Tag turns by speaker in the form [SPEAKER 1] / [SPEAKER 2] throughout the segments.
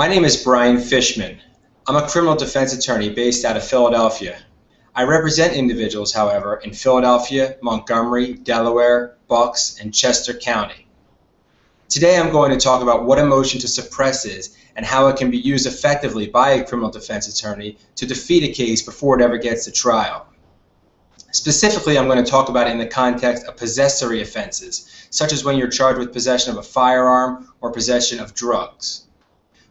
[SPEAKER 1] My name is Brian Fishman. I'm a criminal defense attorney based out of Philadelphia. I represent individuals, however, in Philadelphia, Montgomery, Delaware, Bucks, and Chester County. Today I'm going to talk about what a motion to suppress is and how it can be used effectively by a criminal defense attorney to defeat a case before it ever gets to trial. Specifically, I'm going to talk about it in the context of possessory offenses, such as when you're charged with possession of a firearm or possession of drugs.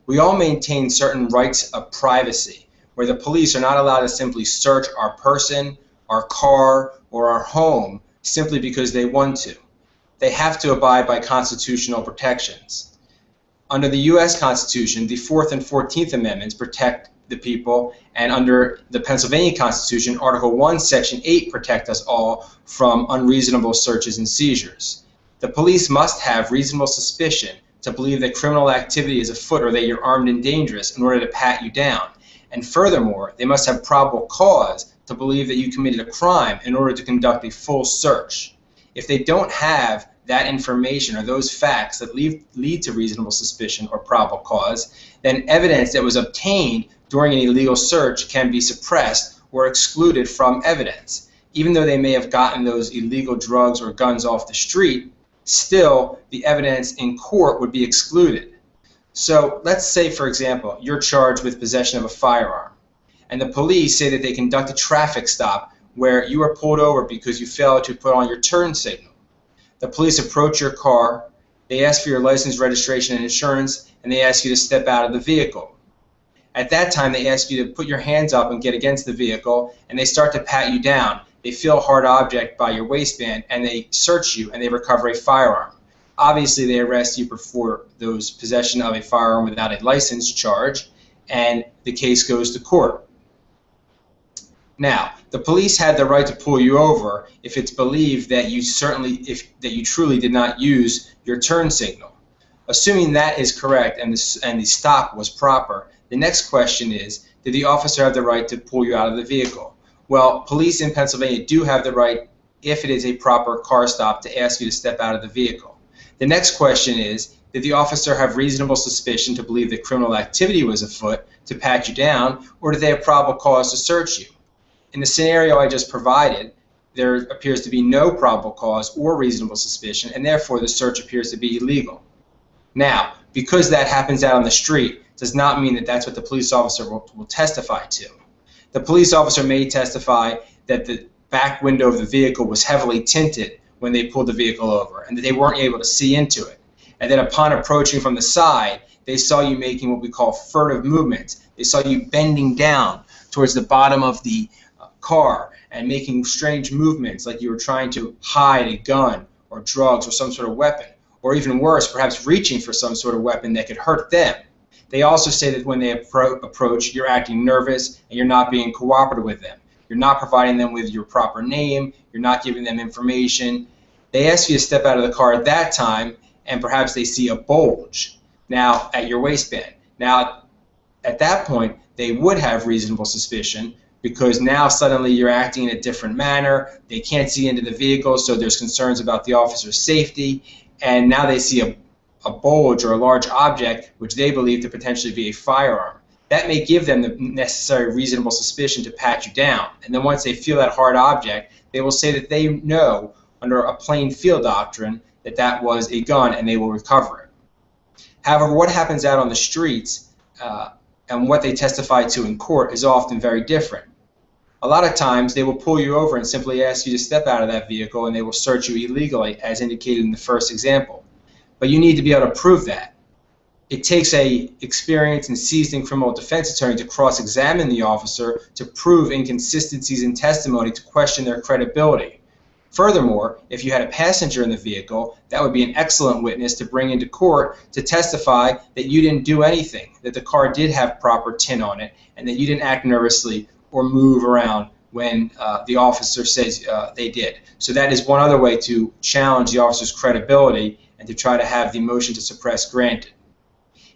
[SPEAKER 1] We all maintain certain rights of privacy, where the police are not allowed to simply search our person, our car, or our home simply because they want to. They have to abide by constitutional protections. Under the U.S. Constitution, the 4th and 14th Amendments protect the people, and under the Pennsylvania Constitution, Article 1, Section 8 protect us all from unreasonable searches and seizures. The police must have reasonable suspicion to believe that criminal activity is afoot or that you're armed and dangerous in order to pat you down. And furthermore, they must have probable cause to believe that you committed a crime in order to conduct a full search. If they don't have that information or those facts that lead to reasonable suspicion or probable cause, then evidence that was obtained during an illegal search can be suppressed or excluded from evidence. Even though they may have gotten those illegal drugs or guns off the street, still the evidence in court would be excluded. So let's say, for example, you're charged with possession of a firearm, and the police say that they conduct a traffic stop where you are pulled over because you failed to put on your turn signal. The police approach your car, they ask for your license, registration, and insurance, and they ask you to step out of the vehicle. At that time, they ask you to put your hands up and get against the vehicle, and they start to pat you down. They feel a hard object by your waistband, and they search you, and they recover a firearm. Obviously, they arrest you for those possession of a firearm without a license charge, and the case goes to court. Now, the police had the right to pull you over if it's believed that you truly did not use your turn signal. Assuming that is correct and the stop was proper, the next question is, did the officer have the right to pull you out of the vehicle? Well, police in Pennsylvania do have the right, if it is a proper car stop, to ask you to step out of the vehicle. The next question is, did the officer have reasonable suspicion to believe that criminal activity was afoot to pat you down, or did they have probable cause to search you? In the scenario I just provided, there appears to be no probable cause or reasonable suspicion, and therefore the search appears to be illegal. Now, because that happens out on the street does not mean that that's what the police officer will testify to. The police officer may testify that the back window of the vehicle was heavily tinted when they pulled the vehicle over and that they weren't able to see into it. And then upon approaching from the side, they saw you making what we call furtive movements. They saw you bending down towards the bottom of the car and making strange movements like you were trying to hide a gun or drugs or some sort of weapon, or even worse, perhaps reaching for some sort of weapon that could hurt them. They also say that when they approach, you're acting nervous and you're not being cooperative with them. You're not providing them with your proper name. You're not giving them information. They ask you to step out of the car at that time, and perhaps they see a bulge now at your waistband. Now, at that point, they would have reasonable suspicion because now suddenly you're acting in a different manner. They can't see into the vehicle, so there's concerns about the officer's safety, and now they see a bulge or a large object which they believe to potentially be a firearm. That may give them the necessary reasonable suspicion to pat you down. And then once they feel that hard object, they will say that they know under a plain field doctrine that that was a gun and they will recover it. However, what happens out on the streets and what they testify to in court is often very different. A lot of times they will pull you over and simply ask you to step out of that vehicle and they will search you illegally as indicated in the first example. But you need to be able to prove that. It takes an experienced and seasoned criminal defense attorney to cross-examine the officer to prove inconsistencies in testimony to question their credibility. Furthermore, if you had a passenger in the vehicle, that would be an excellent witness to bring into court to testify that you didn't do anything, that the car did have proper tint on it, and that you didn't act nervously or move around when the officer says they did. So that is one other way to challenge the officer's credibility and to try to have the motion to suppress granted.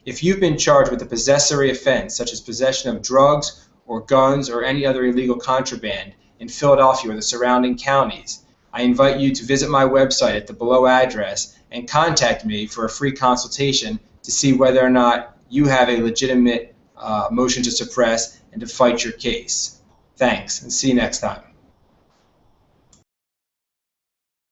[SPEAKER 1] If you've been charged with a possessory offense, such as possession of drugs or guns or any other illegal contraband in Philadelphia or the surrounding counties, I invite you to visit my website at the below address and contact me for a free consultation to see whether or not you have a legitimate motion to suppress and to fight your case. Thanks, and see you next time.